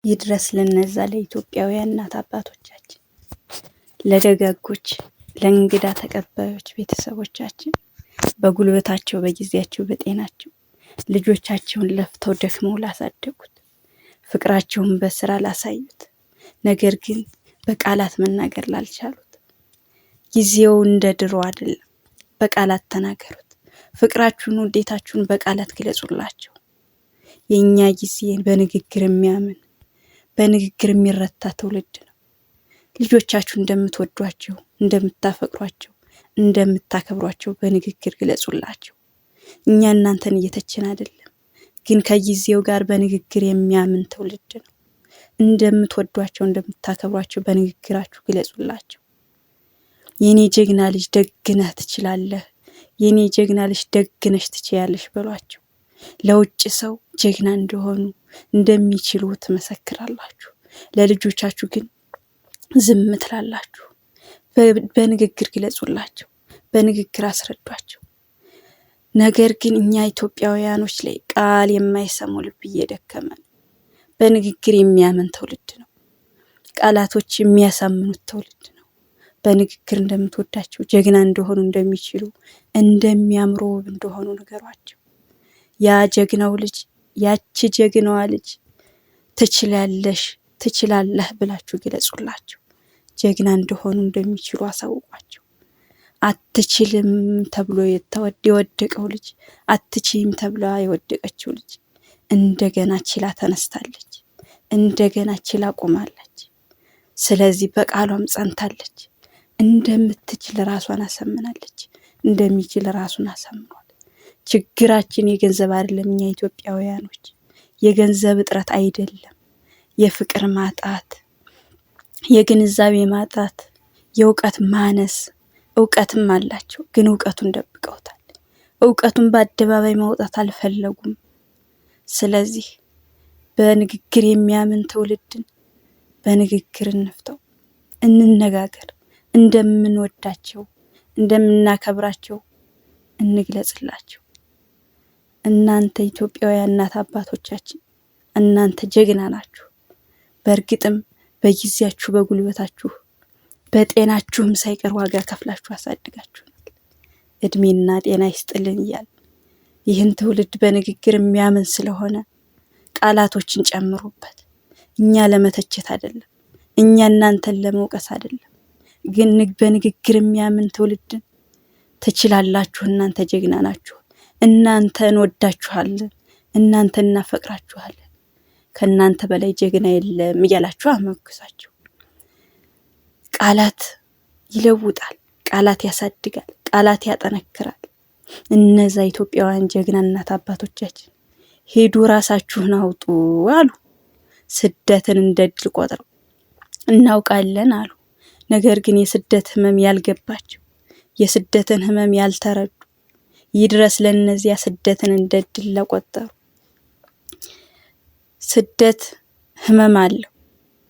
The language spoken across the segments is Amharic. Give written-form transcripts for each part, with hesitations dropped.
ይድረስ ለነዛ ለኢትዮጵያውያን እናት አባቶቻችን፣ ለደጋጎች፣ ለእንግዳ ተቀባዮች ቤተሰቦቻችን በጉልበታቸው፣ በጊዜያቸው፣ በጤናቸው ልጆቻቸውን ለፍተው ደክመው ላሳደጉት፣ ፍቅራቸውን በስራ ላሳዩት፣ ነገር ግን በቃላት መናገር ላልቻሉት፣ ጊዜው እንደ ድሮ አይደለም። በቃላት ተናገሩት። ፍቅራችሁን፣ ውዴታችሁን በቃላት ግለጹላቸው። የኛ ጊዜ በንግግር የሚያምን በንግግር የሚረታ ትውልድ ነው። ልጆቻችሁ እንደምትወዷቸው፣ እንደምታፈቅሯቸው፣ እንደምታከብሯቸው በንግግር ግለጹላቸው። እኛ እናንተን እየተችን አይደለም፣ ግን ከጊዜው ጋር በንግግር የሚያምን ትውልድ ነው። እንደምትወዷቸው፣ እንደምታከብሯቸው በንግግራችሁ ግለጹላቸው። የኔ ጀግና ልጅ ደግነህ ትችላለህ፣ የኔ ጀግና ልጅ ደግነሽ ትችያለሽ በሏቸው። ለውጭ ሰው ጀግና እንደሆኑ እንደሚችሉ ትመሰክራላችሁ። ለልጆቻችሁ ግን ዝም ትላላችሁ። በንግግር ግለጹላቸው፣ በንግግር አስረዷቸው። ነገር ግን እኛ ኢትዮጵያውያኖች ላይ ቃል የማይሰሙ ልብ እየደከመ ነው። በንግግር የሚያምን ትውልድ ነው። ቃላቶች የሚያሳምኑት ትውልድ ነው። በንግግር እንደምትወዳቸው፣ ጀግና እንደሆኑ፣ እንደሚችሉ፣ እንደሚያምሩ እንደሆኑ ንገሯቸው። ያ ጀግናው ልጅ፣ ያቺ ጀግናዋ ልጅ ትችላለሽ፣ ትችላለህ ብላችሁ ግለጹላቸው። ጀግና እንደሆኑ፣ እንደሚችሉ አሳውቋቸው። አትችልም ተብሎ የወደቀው ልጅ፣ አትችይም ተብላ የወደቀችው ልጅ እንደገና ችላ ተነስታለች፣ እንደገና ችላ ቆማለች። ስለዚህ በቃሏም ጸንታለች። እንደምትችል ራሷን አሳምናለች፣ እንደሚችል ራሱን አሳምኗል። ችግራችን የገንዘብ አይደለም። እኛ ኢትዮጵያውያኖች የገንዘብ እጥረት አይደለም፣ የፍቅር ማጣት፣ የግንዛቤ ማጣት፣ የእውቀት ማነስ። እውቀትም አላቸው፣ ግን እውቀቱን ደብቀውታል። እውቀቱን በአደባባይ ማውጣት አልፈለጉም። ስለዚህ በንግግር የሚያምን ትውልድን በንግግር እንፍተው፣ እንነጋገር። እንደምንወዳቸው፣ እንደምናከብራቸው እንግለጽላቸው። እናንተ ኢትዮጵያውያን እናት አባቶቻችን፣ እናንተ ጀግና ናችሁ። በእርግጥም በጊዜያችሁ፣ በጉልበታችሁ፣ በጤናችሁም ሳይቀር ዋጋ ከፍላችሁ አሳድጋችሁናል። እድሜና ጤና ይስጥልን እያል ይህን ትውልድ በንግግር የሚያምን ስለሆነ ቃላቶችን ጨምሩበት። እኛ ለመተቸት አይደለም፣ እኛ እናንተን ለመውቀስ አይደለም፣ ግን በንግግር የሚያምን ትውልድን ትችላላችሁ፣ እናንተ ጀግና ናችሁ፣ እናንተ እንወዳችኋለን፣ እናንተ እናፈቅራችኋለን፣ ከእናንተ በላይ ጀግና የለም እያላችሁ አመግሳችሁ። ቃላት ይለውጣል፣ ቃላት ያሳድጋል፣ ቃላት ያጠነክራል። እነዛ ኢትዮጵያውያን ጀግና እናት አባቶቻችን ሄዱ ራሳችሁን አውጡ አሉ። ስደትን እንደ ድል ቆጥረው እናውቃለን አሉ። ነገር ግን የስደት ህመም ያልገባቸው፣ የስደትን ህመም ያልተረዱ ይድረስ ለነዚያ ስደትን እንደ ድል ለቆጠሩ። ስደት ህመም አለው፣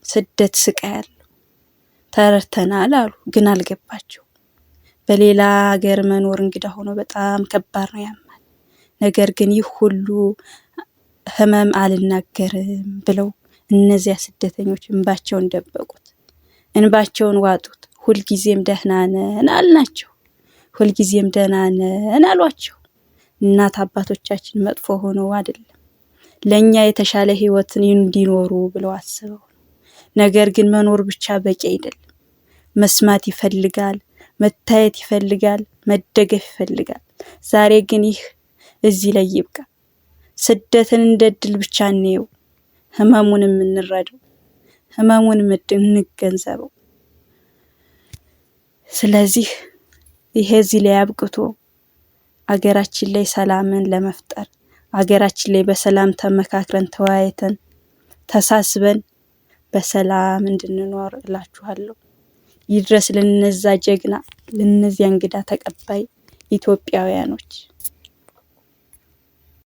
ስደት ስቃይ አለው። ተረድተናል አሉ፣ ግን አልገባቸው። በሌላ ሀገር መኖር እንግዳ ሆኖ በጣም ከባድ ነው፣ ያማል። ነገር ግን ይህ ሁሉ ህመም አልናገርም ብለው እነዚያ ስደተኞች እንባቸውን ደበቁት፣ እንባቸውን ዋጡት። ሁልጊዜም ደህና ነን አልናቸው፣ ሁልጊዜም ደህና ነን አሏቸው። እናት አባቶቻችን መጥፎ ሆነው አይደለም፣ ለኛ የተሻለ ህይወትን እንዲኖሩ ብለው አስበው። ነገር ግን መኖር ብቻ በቂ አይደለም። መስማት ይፈልጋል፣ መታየት ይፈልጋል፣ መደገፍ ይፈልጋል። ዛሬ ግን ይህ እዚህ ላይ ይብቃ። ስደትን እንደ ድል ብቻ እንየው፣ ህመሙንም እንረዳው፣ ህመሙንም እንገንዘበው። ስለዚህ ይሄ እዚህ ላይ አብቅቶ አገራችን ላይ ሰላምን ለመፍጠር፣ አገራችን ላይ በሰላም ተመካክረን ተወያይተን ተሳስበን በሰላም እንድንኖር እላችኋለሁ። ይድረስ ለነዛ ጀግና፣ ለነዚያ እንግዳ ተቀባይ ኢትዮጵያውያኖች።